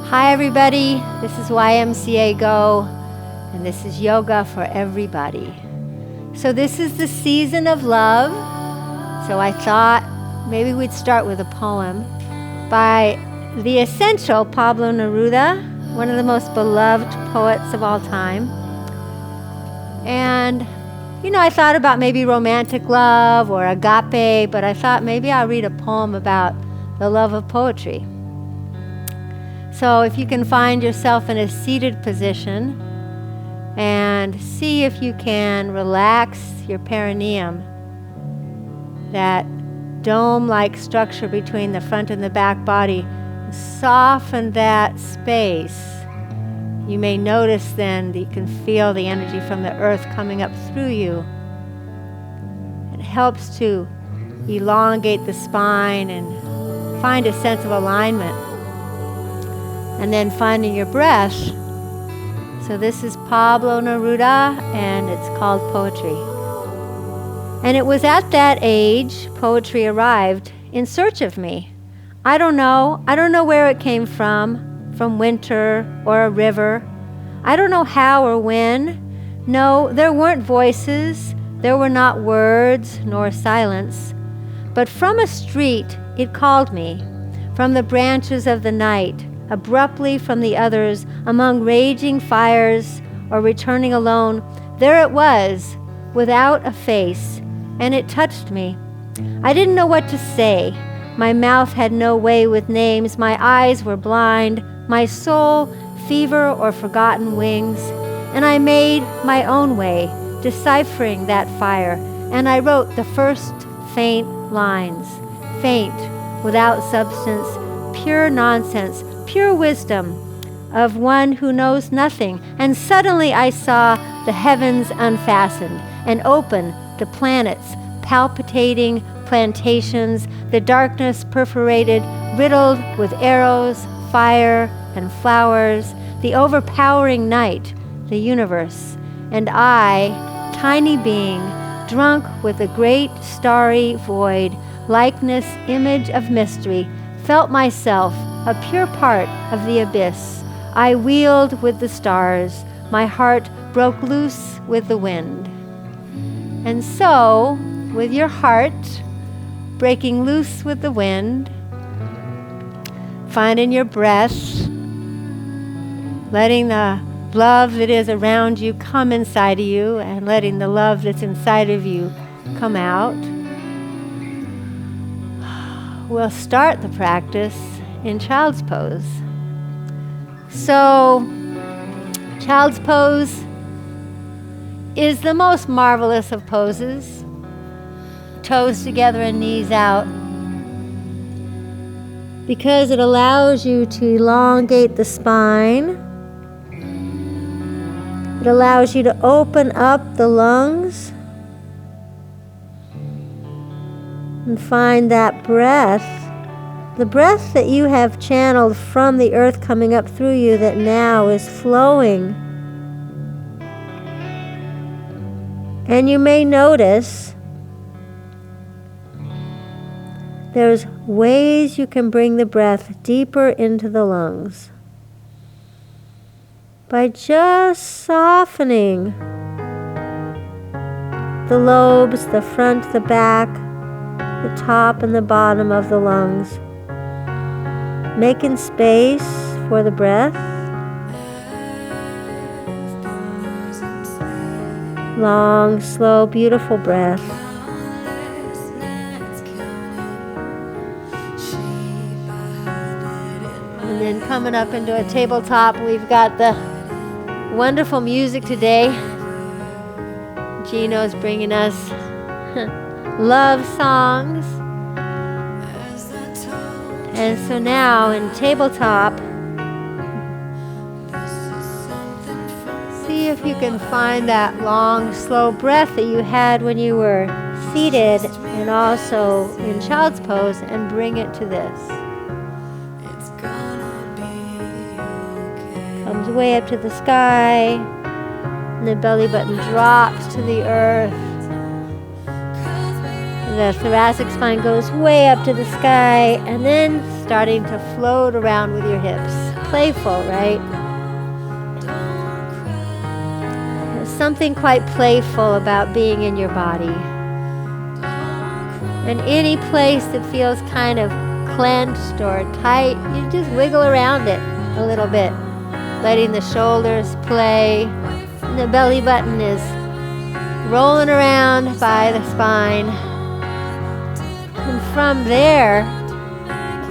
Hi everybody, this is YMCA Go, and this is Yoga for Everybody. So this is the season of love, so I thought maybe we'd start with a poem by the essential Pablo Neruda, one of the most beloved poets of all time. And, I thought about maybe romantic love or agape, but I thought maybe I'll read a poem about the love of poetry. So if you can find yourself in a seated position and see if you can relax your perineum, that dome-like structure between the front and the back body, soften that space. You may notice then that you can feel the energy from the earth coming up through you. It helps to elongate the spine and find a sense of alignment. And then finding your breath. So this is Pablo Neruda, and it's called Poetry. And it was at that age poetry arrived in search of me. I don't know where it came from winter or a river. I don't know how or when. No, there weren't voices, there were not words nor silence. But from a street it called me, from the branches of the night, abruptly from the others, among raging fires or returning alone. There it was, without a face, and it touched me. I didn't know what to say. My mouth had no way with names. My eyes were blind. My soul, fever or forgotten wings. And I made my own way, deciphering that fire. And I wrote the first faint lines. Faint, without substance, pure nonsense, pure wisdom of one who knows nothing. And suddenly I saw the heavens unfastened and open to planets, palpitating plantations, the darkness perforated, riddled with arrows, fire, and flowers, the overpowering night, the universe. And I, tiny being, drunk with a great starry void, likeness, image of mystery, felt myself a pure part of the abyss. I wheeled with the stars. My heart broke loose with the wind. And so, with your heart breaking loose with the wind, finding your breath, letting the love that is around you come inside of you, and letting the love that's inside of you come out, we'll start the practice in child's pose. So, child's pose is the most marvelous of poses. Toes together and knees out, because it allows you to elongate the spine. It allows you to open up the lungs and find that breath. The breath that you have channeled from the earth coming up through you that now is flowing. And you may notice there's ways you can bring the breath deeper into the lungs by just softening the lobes, the front, the back, the top and the bottom of the lungs. Making space for the breath. Long, slow, beautiful breath. And then coming up into a tabletop, we've got the wonderful music today. Gino's bringing us love songs. And so now in tabletop, see if you can find that long, slow breath that you had when you were seated and also in child's pose, and bring it to this. Comes way up to the sky, and the belly button drops to the earth. The thoracic spine goes way up to the sky, and then starting to float around with your hips. Playful, right? There's something quite playful about being in your body. And any place that feels kind of clenched or tight, you just wiggle around it a little bit, letting the shoulders play. And the belly button is rolling around by the spine. And from there,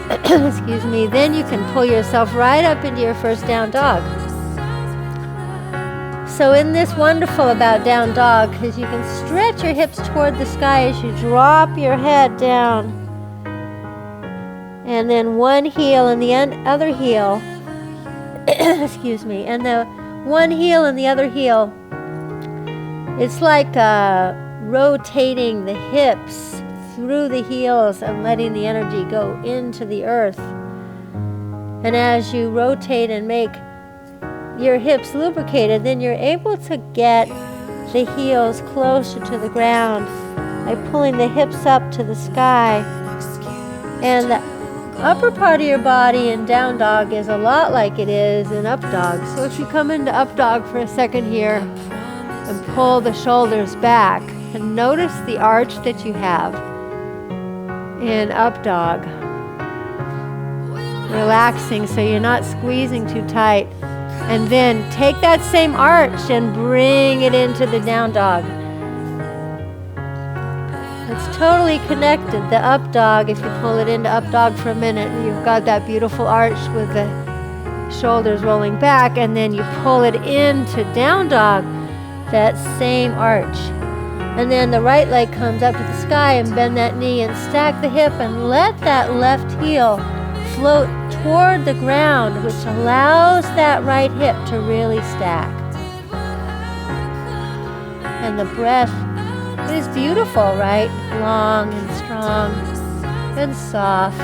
excuse me, then you can pull yourself right up into your first down dog. So in this wonderful about down dog is you can stretch your hips toward the sky as you drop your head down. And then one heel and the other heel, excuse me, and the one heel and the other heel, it's like rotating the hips through the heels and letting the energy go into the earth. And as you rotate and make your hips lubricated, then you're able to get the heels closer to the ground by pulling the hips up to the sky. And the upper part of your body in down dog is a lot like it is in up dog. So if you come into up dog for a second here and pull the shoulders back and notice the arch that you have in up dog, relaxing so you're not squeezing too tight. And then take that same arch and bring it into the down dog. It's totally connected. The up dog, if you pull it into up dog for a minute, you've got that beautiful arch with the shoulders rolling back, and then you pull it into down dog, that same arch. And then the right leg comes up to the sky and bend that knee and stack the hip and let that left heel float toward the ground, which allows that right hip to really stack. And the breath is beautiful, right? Long and strong and soft.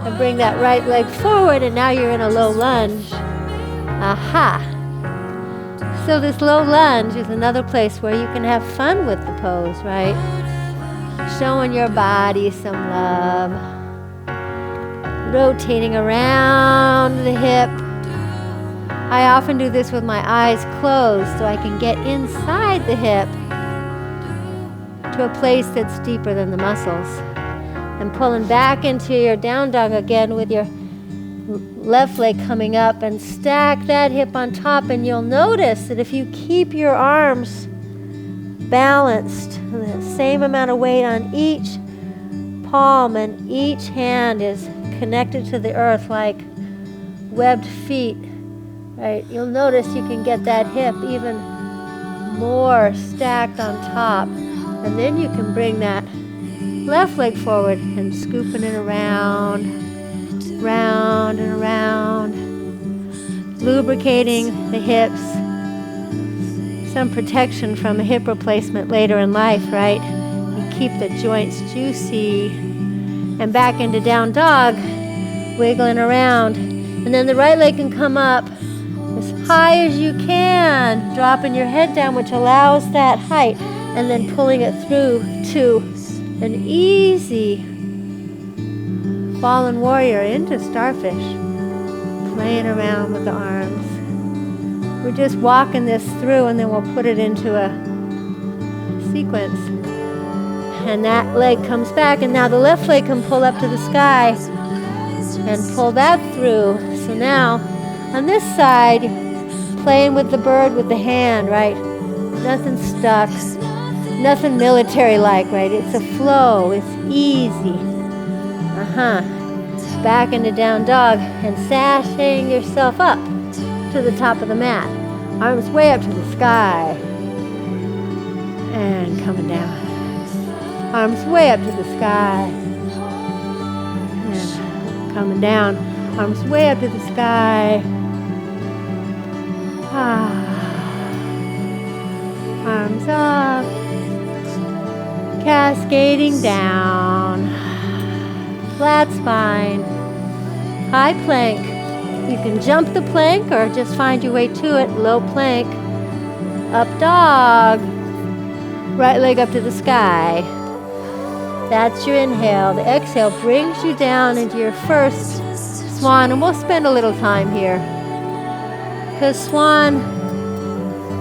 And bring that right leg forward, and now you're in a low lunge. Aha! So this low lunge is another place where you can have fun with the pose, right? Showing your body some love. Rotating around the hip. I often do this with my eyes closed so I can get inside the hip to a place that's deeper than the muscles. And pulling back into your down dog again with your left leg coming up, and stack that hip on top, and you'll notice that if you keep your arms balanced, the same amount of weight on each palm and each hand is connected to the earth like webbed feet, right? You'll notice you can get that hip even more stacked on top, and then you can bring that left leg forward and scooping it around, round and around, lubricating the hips. Some protection from a hip replacement later in life, right? You keep the joints juicy. And back into down dog, wiggling around. And then the right leg can come up as high as you can, dropping your head down, which allows that height, and then pulling it through to an easy fallen warrior into starfish, playing around with the arms. We're just walking this through, and then we'll put it into a sequence. And that leg comes back, and now the left leg can pull up to the sky and pull that through. So now, on this side, playing with the bird with the hand, right? Nothing stuck, nothing military-like, right? It's a flow, it's easy. Back into down dog and sashaying yourself up to the top of the mat. Arms way up to the sky. And coming down. Arms way up to the sky. And coming down. Arms way up to the sky. Arms up. Cascading down. Flat spine. High plank. You can jump the plank or just find your way to it. Low plank. Up dog. Right leg up to the sky. That's your inhale. The exhale brings you down into your first swan, and we'll spend a little time here. Because swan,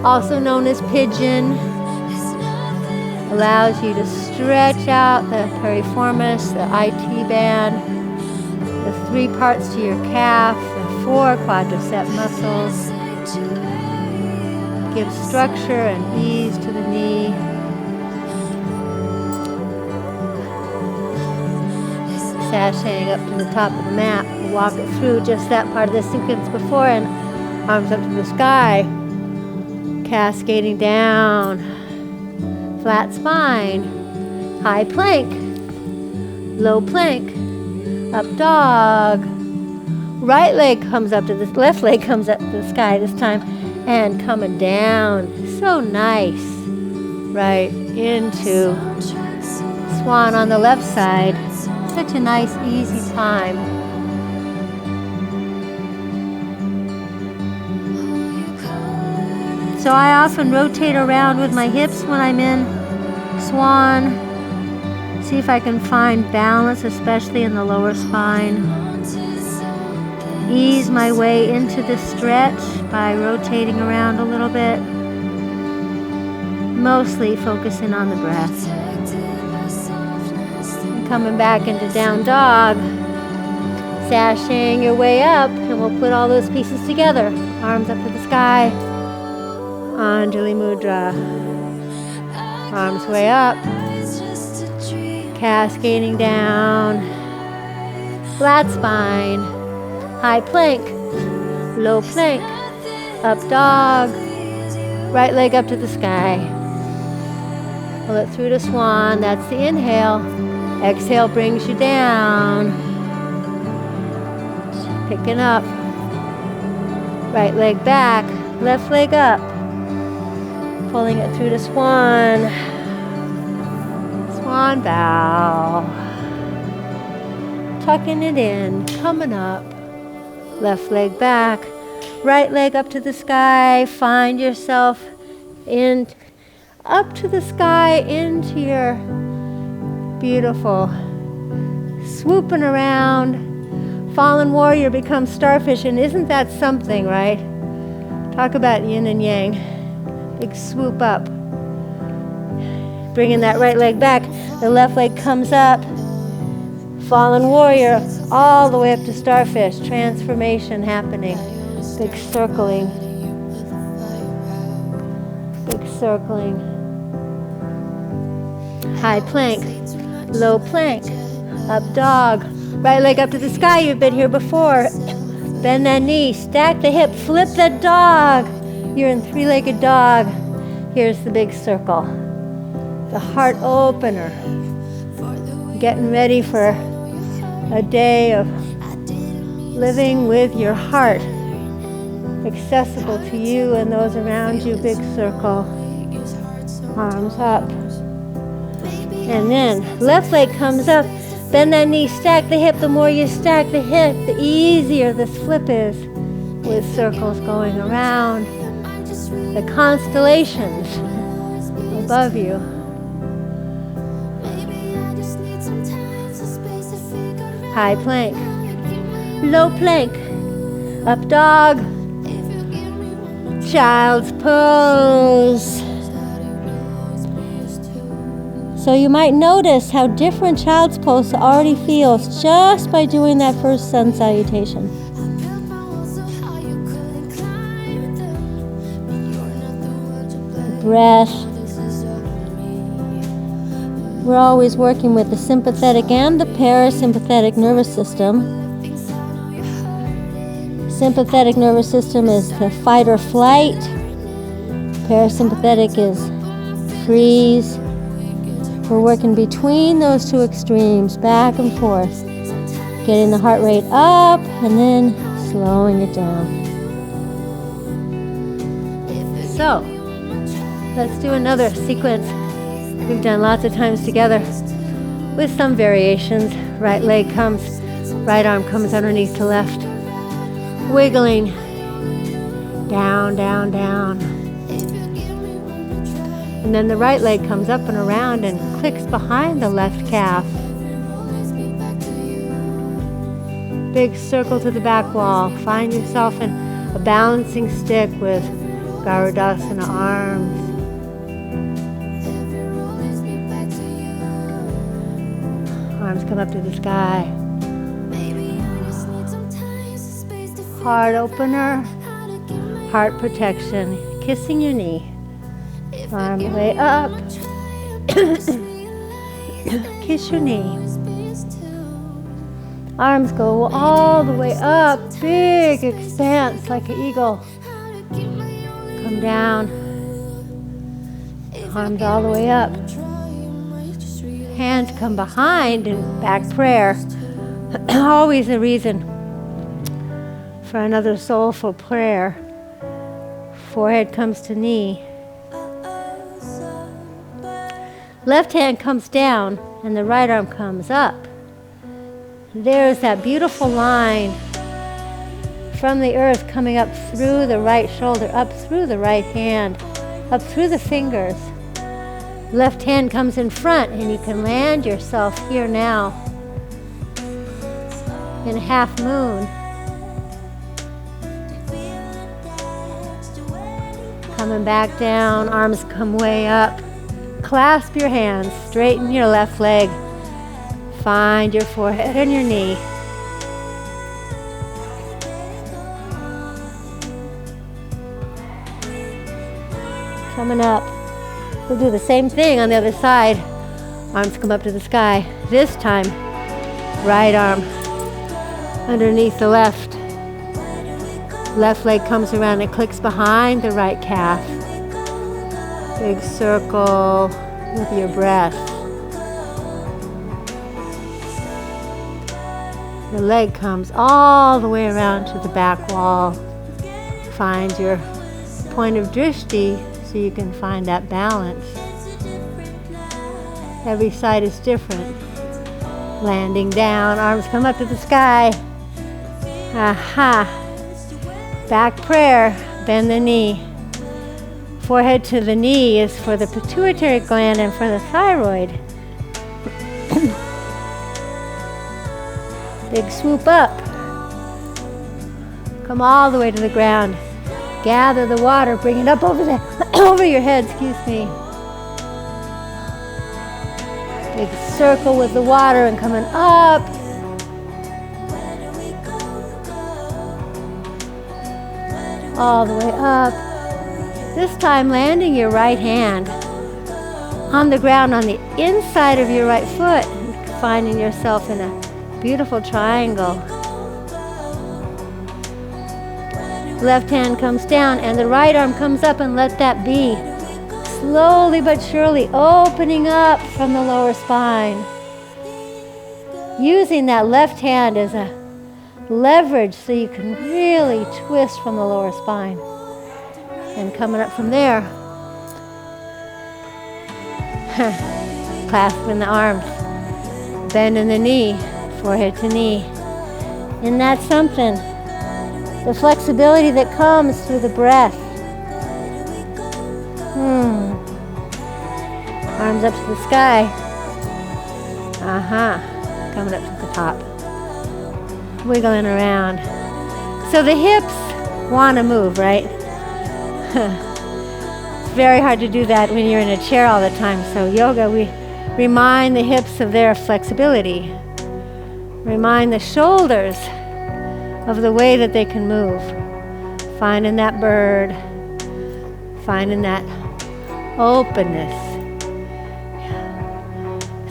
also known as pigeon, allows you to stretch out the piriformis, the IT band, the 3 parts to your calf, the 4 quadricep muscles. Give structure and ease to the knee. Sashaying up to the top of the mat. We'll walk it through just that part of the sequence before, and arms up to the sky. Cascading down. Flat spine. High plank. Low plank. Up dog. Right leg comes up to the left leg comes up to the sky this time, and coming down. So nice. Right into swan on the left side. Such a nice, easy time. So I often rotate around with my hips when I'm in swan. See if I can find balance, especially in the lower spine. Ease my way into the stretch by rotating around a little bit. Mostly focusing on the breath. Coming back into down dog, sashaying your way up, and we'll put all those pieces together. Arms up to the sky, Anjali Mudra. Arms way up, cascading down, flat spine, high plank, low plank, up dog, right leg up to the sky. Pull it through to swan, that's the inhale. Exhale brings you down. Picking up. Right leg back, left leg up. Pulling it through to swan. Swan bow. Tucking it in, coming up. Left leg back, right leg up to the sky. Find yourself in, up to the sky, into your beautiful swooping around. Fallen warrior becomes starfish, and isn't that something, right? Talk about yin and yang. Big swoop up. Bringing that right leg back. The left leg comes up. Fallen warrior all the way up to starfish. Transformation happening. Big circling. Big circling. High plank. Low plank, up dog, right leg up to the sky. You've been here before. Bend that knee, stack the hip, flip that dog. You're in 3-legged dog. Here's the big circle. The heart opener. Getting ready for a day of living with your heart. Accessible to you and those around you, big circle. Arms up. And then left leg comes up, bend that knee, stack the hip. The more you stack the hip, the easier this flip is, with circles going around. The constellations above you. High plank, low plank, up dog, child's pose. So you might notice how different child's pose already feels just by doing that first sun salutation. Breath. We're always working with the sympathetic and the parasympathetic nervous system. Sympathetic nervous system is the fight or flight. Parasympathetic is freeze. We're working between those two extremes, back and forth. Getting the heart rate up and then slowing it down. So, let's do another sequence we've done lots of times together with some variations. Right leg comes, right arm comes underneath to left. Wiggling down, down, down. And then the right leg comes up and around and clicks behind the left calf. Big circle to the back wall. Find yourself in a balancing stick with Garudasana arms. Arms come up to the sky. Heart opener, heart protection. Kissing your knee. Arm way up. Kiss your knee. Arms go all the way up. Big expanse like an eagle. Come down. Arms all the way up. Hands come behind in back prayer. Always a reason for another soulful prayer. Forehead comes to knee. Left hand comes down and the right arm comes up. There's that beautiful line from the earth coming up through the right shoulder, up through the right hand, up through the fingers. Left hand comes in front and you can land yourself here now in half moon. Coming back down, arms come way up. Clasp your hands, straighten your left leg. Find your forehead and your knee. Coming up. We'll do the same thing on the other side. Arms come up to the sky. This time, right arm underneath the left. Left leg comes around and clicks behind the right calf. Big circle with your breath. The leg comes all the way around to the back wall. Find your point of drishti so you can find that balance. Every side is different. Landing down, arms come up to the sky. Aha. Back prayer, bend the knee. Forehead to the knee is for the pituitary gland and for the thyroid. Big swoop up. Come all the way to the ground. Gather the water, bring it up over over your head, excuse me. Big circle with the water and coming up. All the way up. This time landing your right hand on the ground on the inside of your right foot, finding yourself in a beautiful triangle. Left hand comes down and the right arm comes up, and let that be. Slowly but surely opening up from the lower spine. Using that left hand as a leverage so you can really twist from the lower spine. And coming up from there, clasping the arms, bending the knee, forehead to knee. And that's something. The flexibility that comes through the breath. Arms up to the sky. Coming up to the top. Wiggling around. So the hips want to move, right? It's very hard to do that when you're in a chair all the time. So yoga, we remind the hips of their flexibility. Remind the shoulders of the way that they can move. Finding that bird. Finding that openness.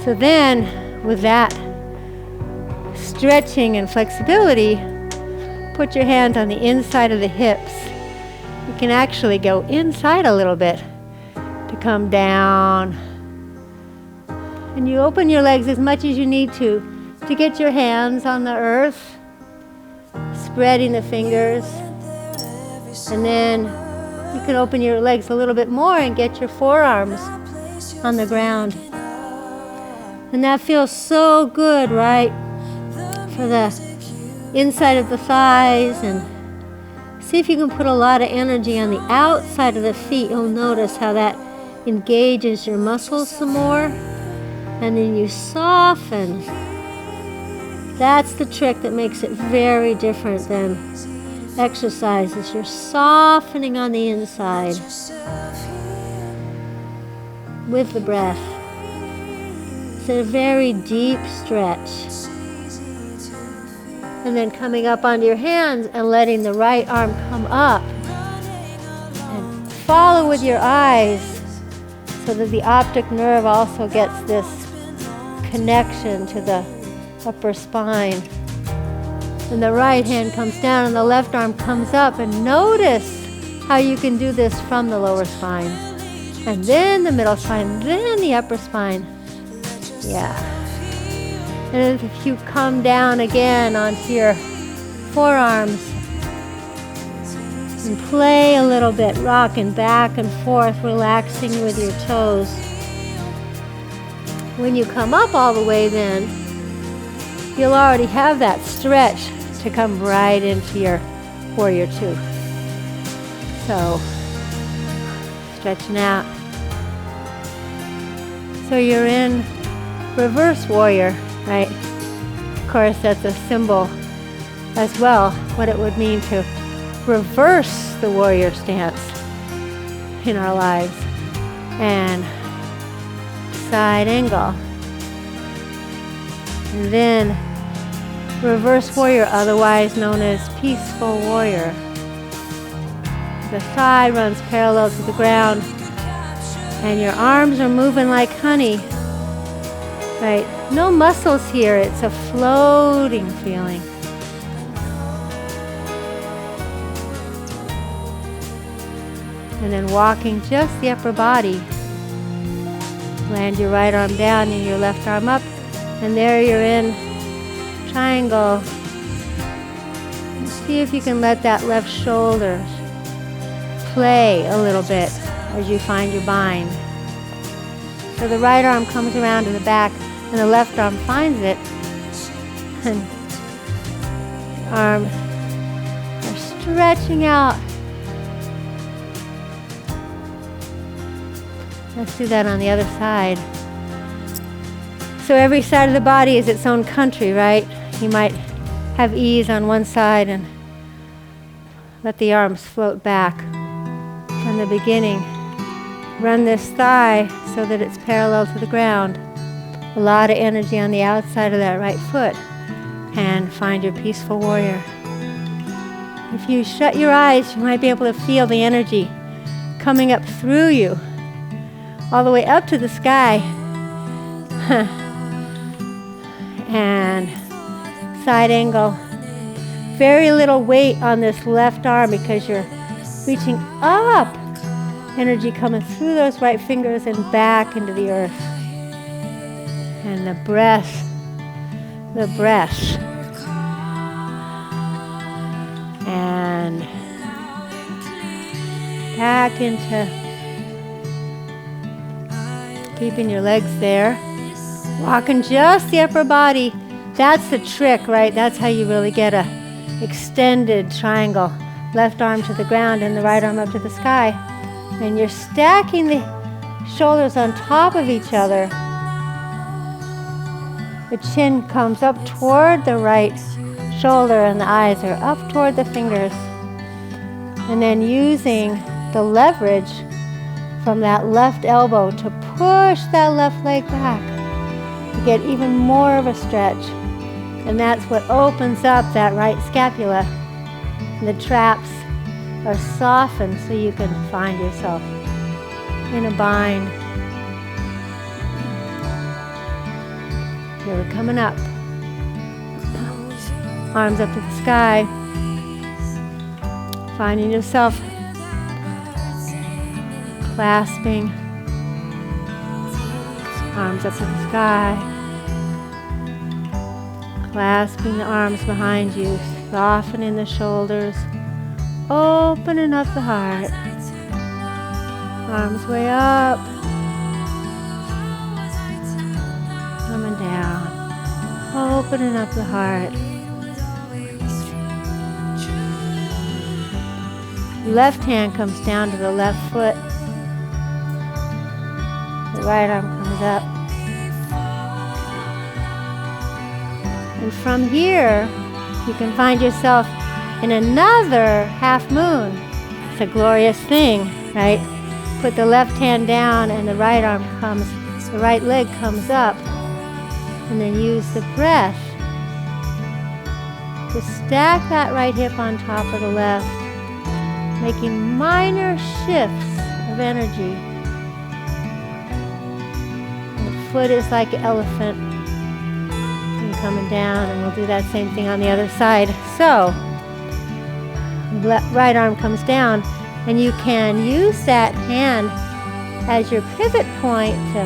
So then, with that stretching and flexibility, put your hands on the inside of the hips. You can actually go inside a little bit to come down. And you open your legs as much as you need to get your hands on the earth, spreading the fingers. And then you can open your legs a little bit more and get your forearms on the ground. And that feels so good, right? For the inside of the thighs. And see if you can put a lot of energy on the outside of the feet. You'll notice how that engages your muscles some more, and then you soften. That's the trick that makes it very different than exercises. You're softening on the inside with the breath. It's a very deep stretch. And then coming up onto your hands and letting the right arm come up. And follow with your eyes so that the optic nerve also gets this connection to the upper spine. And the right hand comes down and the left arm comes up, and notice how you can do this from the lower spine. And then the middle spine, then the upper spine. Yeah. And if you come down again onto your forearms and play a little bit, rocking back and forth, relaxing with your toes. When you come up all the way then, you'll already have that stretch to come right into your warrior two. So, stretching out. So you're in reverse warrior, right? Of course, that's a symbol as well, what it would mean to reverse the warrior stance in our lives. And side angle. And then reverse warrior, otherwise known as peaceful warrior. The thigh runs parallel to the ground, and your arms are moving like honey. Right? No muscles here, it's a floating feeling. And then walking just the upper body. Land your right arm down and your left arm up, and there you're in triangle. And see if you can let that left shoulder play a little bit as you find your bind. So the right arm comes around to the back and the left arm finds it, and arms are stretching out. Let's do that on the other side. So every side of the body is its own country, right? You might have ease on one side and let the arms float back from the beginning. Run this thigh so that it's parallel to the ground. A lot of energy on the outside of that right foot. And find your peaceful warrior. If you shut your eyes, you might be able to feel the energy coming up through you, all the way up to the sky. And side angle. Very little weight on this left arm because you're reaching up. Energy coming through those right fingers and back into the earth. And the breath. And back into keeping your legs there. Walking just the upper body. That's the trick, right? That's how you really get a extended triangle. Left arm to the ground and the right arm up to the sky. And you're stacking the shoulders on top of each other. The chin comes up toward the right shoulder and the eyes are up toward the fingers. And then using the leverage from that left elbow to push that left leg back to get even more of a stretch. And that's what opens up that right scapula. And the traps are softened so you can find yourself in a bind. You're coming up. Arms up to the sky. Finding yourself clasping. Arms up to the sky. Clasping the arms behind you. Softening the shoulders. Opening up the heart. Arms way up. Coming down. Opening up the heart. Left hand comes down to the left foot. The right arm comes up. And from here, you can find yourself in another half moon. It's a glorious thing, right? Put the left hand down and the right arm comes, the right leg comes up. And then use the breath to stack that right hip on top of the left, making minor shifts of energy. The foot is like an elephant. And coming down, and we'll do that same thing on the other side. So, right arm comes down, and you can use that hand as your pivot point to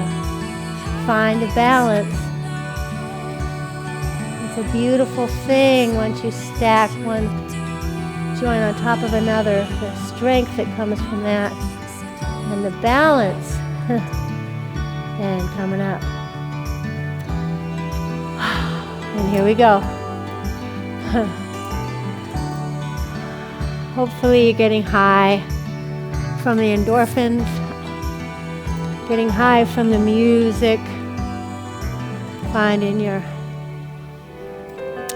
find the balance. It's a beautiful thing once you stack one joint on top of another, the strength that comes from that, and the balance, and coming up. And here we go. Hopefully you're getting high from the endorphins, getting high from the music, finding your,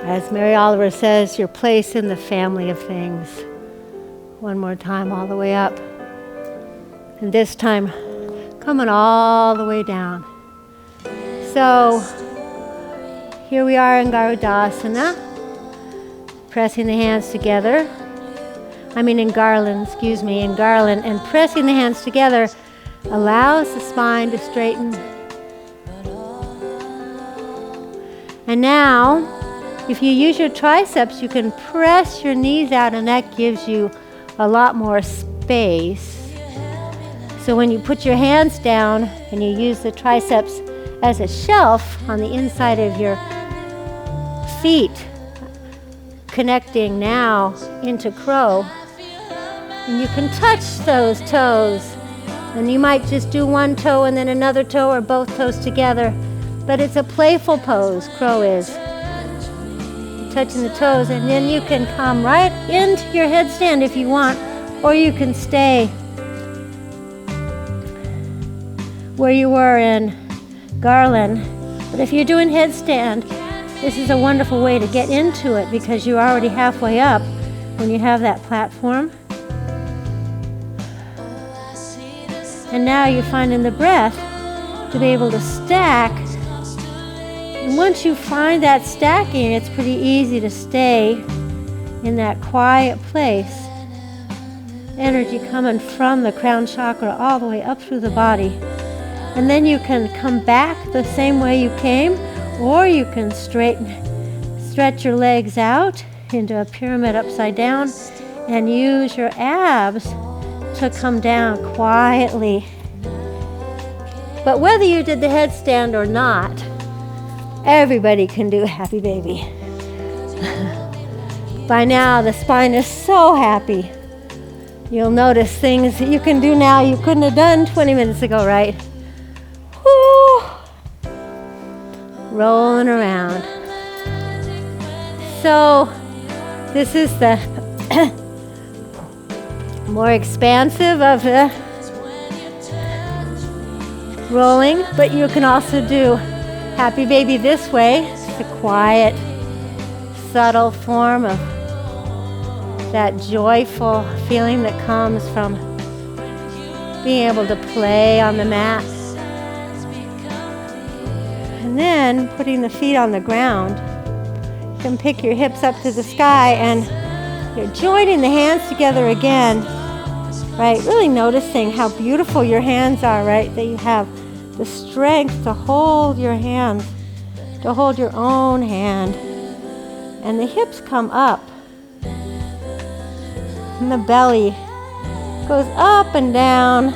as Mary Oliver says, your place in the family of things. One more time, all the way up. And this time, coming all the way down. So, here we are in Garudasana, pressing the hands together. In garland, in garland. And pressing the hands together allows the spine to straighten. And now, if you use your triceps, you can press your knees out, and that gives you a lot more space. So when you put your hands down and you use the triceps as a shelf on the inside of your feet, connecting now into crow, and you can touch those toes, and you might just do one toe and then another toe or both toes together, but it's a playful pose, crow is. Touching the toes, and then you can come right into your headstand if you want, or you can stay where you were in garland. But if you're doing headstand, this is a wonderful way to get into it because you're already halfway up when you have that platform. And now you're finding the breath to be able to stack. And once you find that stacking, it's pretty easy to stay in that quiet place. Energy coming from the crown chakra all the way up through the body. And then you can come back the same way you came, or you can stretch your legs out into a pyramid upside down and use your abs to come down quietly. But whether you did the headstand or not, everybody can do happy baby. By now, the spine is so happy. You'll notice things that you can do now you couldn't have done 20 minutes ago, right? Woo! Rolling around. So, this is the more expansive of the rolling, but you can also do happy baby this way. It's a quiet, subtle form of that joyful feeling that comes from being able to play on the mat. And then putting the feet on the ground, you can pick your hips up to the sky and you're joining the hands together again, right? Really noticing how beautiful your hands are, right? That you have the strength to hold your hands, to hold your own hand. And the hips come up. And the belly goes up and down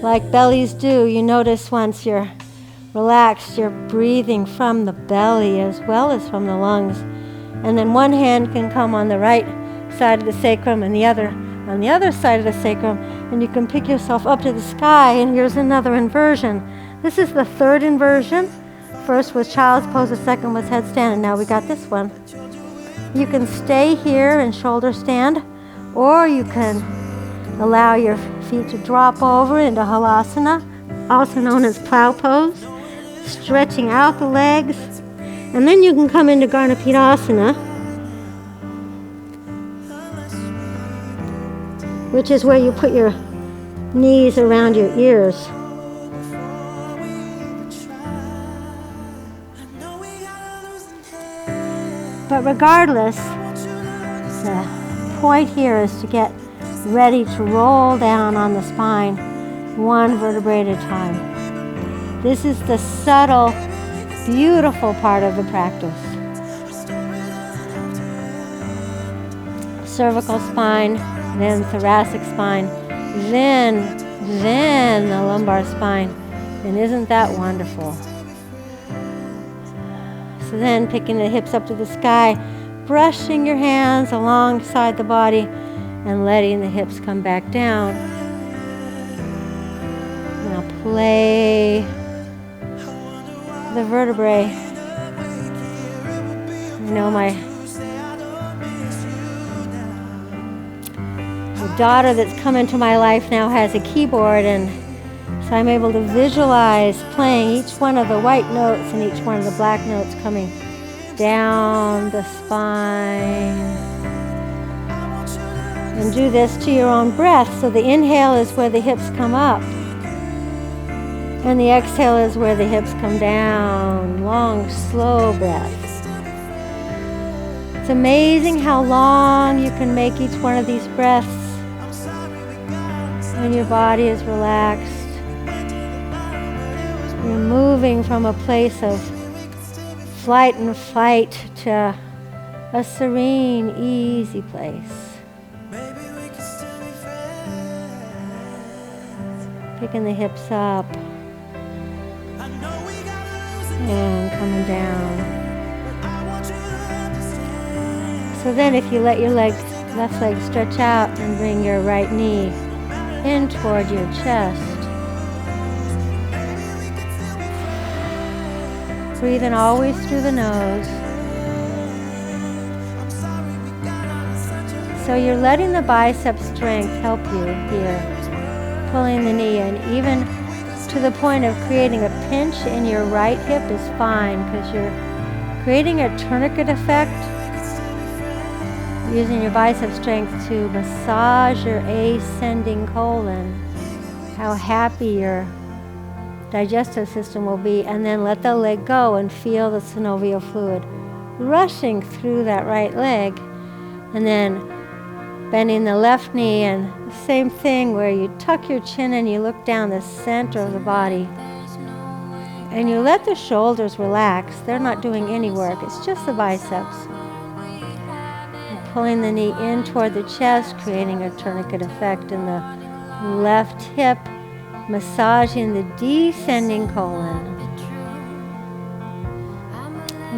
like bellies do. You notice once you're relaxed, you're breathing from the belly as well as from the lungs. And then one hand can come on the right side of the sacrum and the other on the other side of the sacrum, and you can pick yourself up to the sky, and here's another inversion. This is the third inversion. First was child's pose, the second was headstand, and now we got this one. You can stay here in shoulder stand, or you can allow your feet to drop over into halasana, also known as plow pose, stretching out the legs. And then you can come into Garnapidasana, which is where you put your knees around your ears. But regardless, the point here is to get ready to roll down on the spine, one vertebrae at a time. This is the subtle, beautiful part of the practice. Cervical spine, then thoracic spine, then the lumbar spine. And isn't that wonderful? So then picking the hips up to the sky, brushing your hands alongside the body and letting the hips come back down. Now play the vertebrae. You know, my daughter that's come into my life now has a keyboard, and so I'm able to visualize playing each one of the white notes and each one of the black notes coming down the spine. And do this to your own breath. So the inhale is where the hips come up, and the exhale is where the hips come down. Long, slow breaths. It's amazing how long you can make each one of these breaths when your body is relaxed. You're moving from a place of flight and fight to a serene, easy place. Picking the hips up and coming down. So then if you let your left leg stretch out and bring your right knee in toward your chest. Breathe in always through the nose. So you're letting the bicep strength help you here. Pulling the knee in, even to the point of creating a pinch in your right hip is fine, because you're creating a tourniquet effect, using your bicep strength to massage your ascending colon. How happy your digestive system will be, and then let the leg go and feel the synovial fluid rushing through that right leg, and then bending the left knee, and the same thing where you tuck your chin and you look down the center of the body, and you let the shoulders relax. They're not doing any work, it's just the biceps. And pulling the knee in toward the chest, creating a tourniquet effect in the left hip, massaging the descending colon.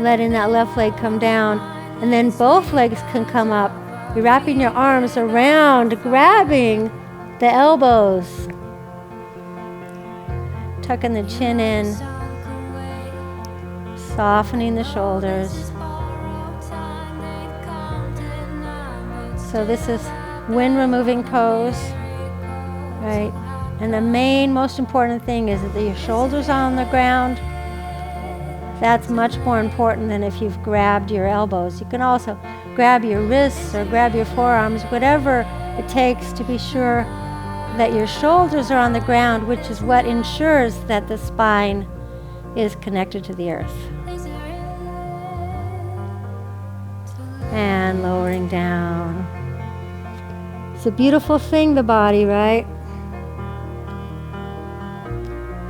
Letting that left leg come down, and then both legs can come up. You're wrapping your arms around, grabbing the elbows, tucking the chin in, softening the shoulders. So this is wind removing pose, right? And the most important thing is that your shoulders are on the ground. That's much more important than if you've grabbed your elbows. You can also grab your wrists or grab your forearms, whatever it takes to be sure that your shoulders are on the ground, which is what ensures that the spine is connected to the earth. And lowering down. It's a beautiful thing, the body, right?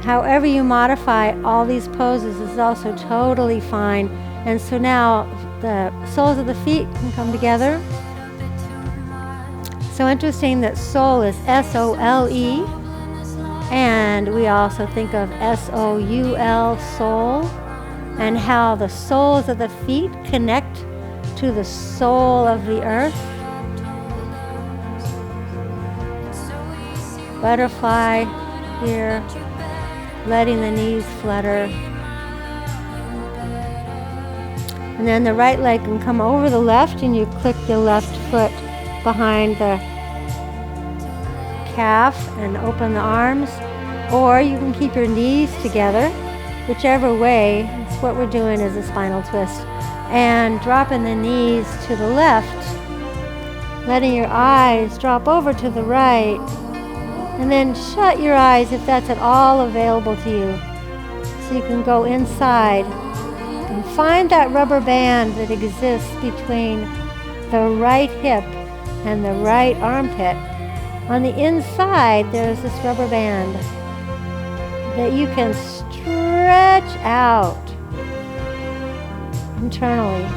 However you modify all these poses is also totally fine. And so now the soles of the feet can come together. So interesting that soul is S-O-L-E, and we also think of S-O-U-L, soul, and how the soles of the feet connect to the soul of the earth. Butterfly here, letting the knees flutter. And then the right leg can come over the left, and you click the left foot behind the calf and open the arms. Or you can keep your knees together, whichever way. It's what we're doing is a spinal twist. And dropping the knees to the left, letting your eyes drop over to the right, and then shut your eyes if that's at all available to you. So you can go inside and find that rubber band that exists between the right hip and the right armpit. On the inside, there's this rubber band that you can stretch out internally.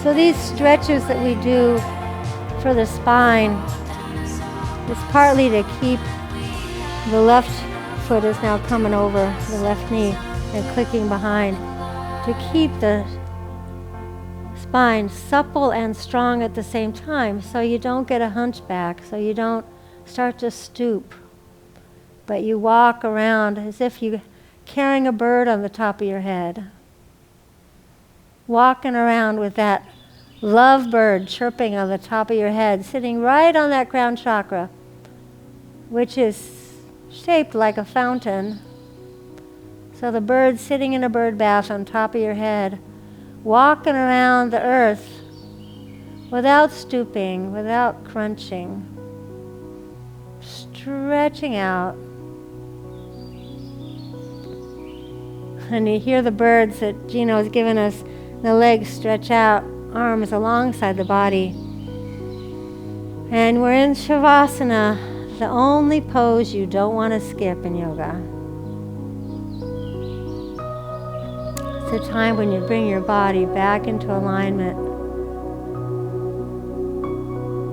So these stretches that we do for the spine is partly to keep the left foot is now coming over the left knee and clicking behind, to keep the spine supple and strong at the same time, so you don't get a hunchback, so you don't start to stoop, but you walk around as if you're carrying a bird on the top of your head. Walking around with that love bird chirping on the top of your head, sitting right on that crown chakra, which is shaped like a fountain. So the bird sitting in a bird bath on top of your head, walking around the earth without stooping, without crunching, stretching out. And you hear the birds that Gino has given us, the legs stretch out, arms alongside the body. And we're in Shavasana, the only pose you don't want to skip in yoga. It's a time when you bring your body back into alignment.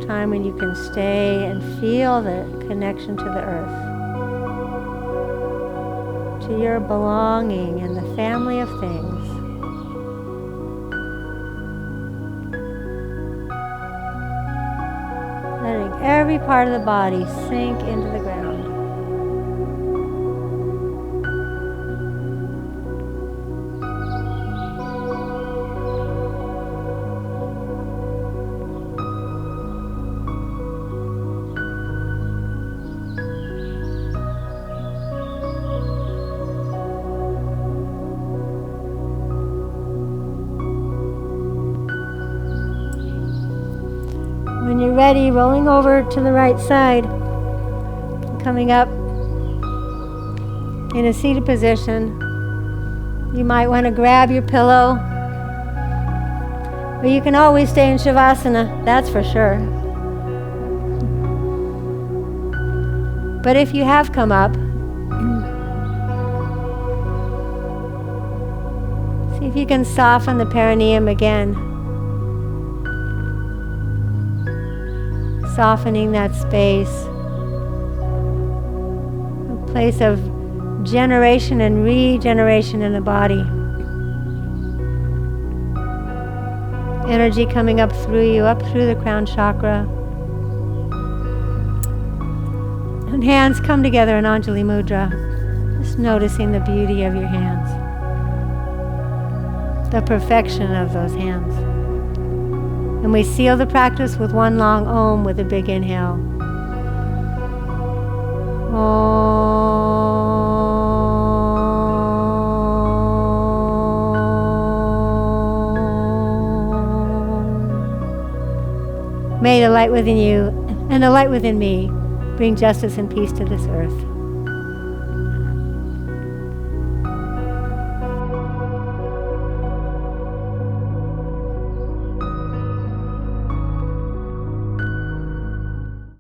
Time when you can stay and feel the connection to the earth, to your belonging and the family of things. Letting every part of the body sink into the ground. When you're ready, rolling over to the right side, coming up in a seated position. You might want to grab your pillow, but you can always stay in Shavasana, that's for sure. But if you have come up, see if you can soften the perineum again. Softening that space, a place of generation and regeneration in the body. Energy coming up through you, up through the crown chakra. And hands come together in Anjali Mudra, just noticing the beauty of your hands, the perfection of those hands. And we seal the practice with one long Om with a big inhale. Om. May the light within you and the light within me bring justice and peace to this earth.